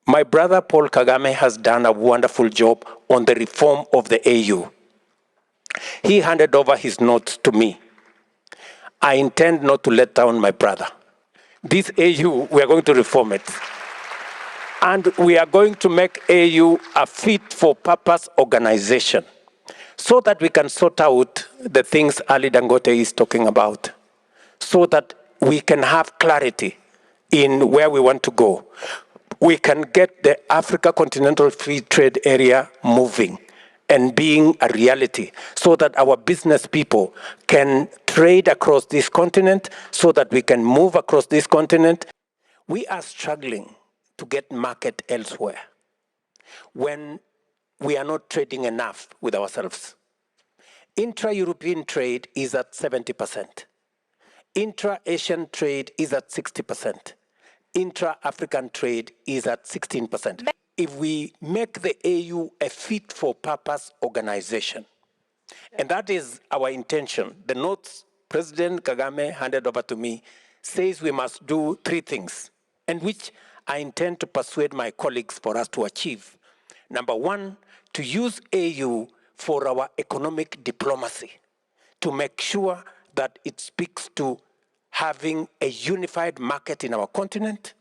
My brother Paul Kagame has done a wonderful job on the reform of the AU. He handed over his notes to me. I intend not to let down my brother. This AU, we are going to reform it. And we are going to make AU a fit-for-purpose organization so that we can sort out the things Ali Dangote is talking about, so that we can have clarity in where we want to go. We can get the Africa Continental Free Trade Area moving and being a reality so that our business people can trade across this continent, so that we can move across this continent. We are struggling to get market elsewhere when we are not trading enough with ourselves. Intra-European trade is at 70%. Intra-Asian trade is at 60%. Intra-African trade is at 16%. If we make the AU a fit-for-purpose organization, and that is our intention, the notes President Kagame handed over to me says we must do 3 things, and which I intend to persuade my colleagues for us to achieve. Number 1, to use AU for our economic diplomacy, to make sure that it speaks to having a unified market in our continent,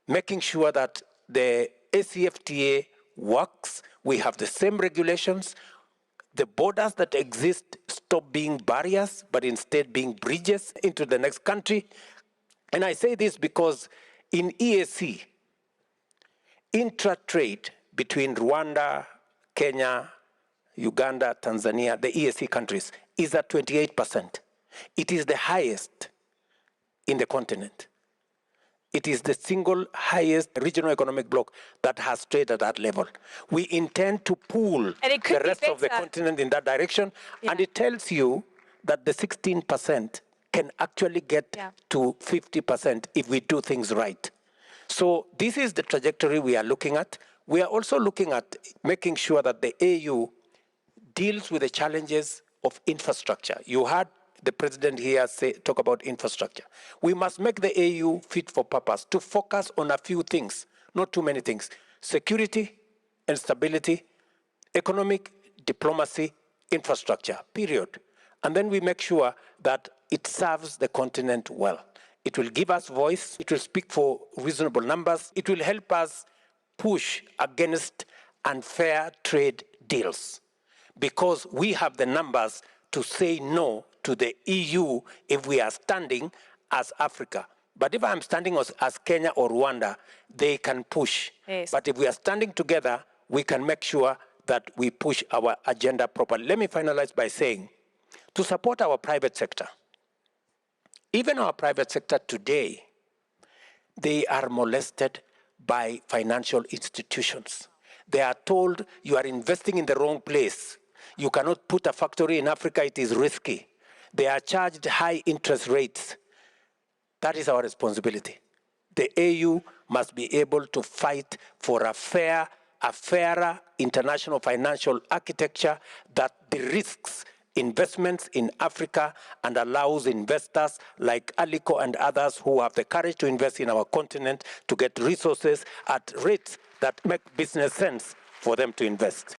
making sure that the ACFTA works, we have the same regulations, the borders that exist stop being barriers, but instead being bridges into the next country. And I say this because in EAC, intra-trade between Rwanda, Kenya, Uganda, Tanzania, the EAC countries, is at 28%. It is the highest in the continent. It is the single highest regional economic bloc that has trade at that level. We intend to pull the rest of the continent in that direction, and it tells you that the 16% can actually get to 50% if we do things right. So this is the trajectory we are looking at. We are also looking at making sure that the AU deals with the challenges of infrastructure. You heard the president here talk about infrastructure. We must make the AU fit for purpose to focus on a few things, not too many things. Security and stability, economic diplomacy, infrastructure, period. And then we make sure that it serves the continent well. It will give us voice, it will speak for reasonable numbers, it will help us push against unfair trade deals, because we have the numbers to say no to the EU if we are standing as Africa. But if I'm standing as Kenya or Rwanda, they can push. Yes. But if we are standing together, we can make sure that we push our agenda properly. Let me finalize by saying, to support our private sector, even our private sector today, they are molested by financial institutions. They are told you are investing in the wrong place. You cannot put a factory in Africa, it is risky. They are charged high interest rates. That is our responsibility. The AU must be able to fight for a fairer international financial architecture that de-risks investments in Africa and allows investors like Aliko and others who have the courage to invest in our continent to get resources at rates that make business sense for them to invest.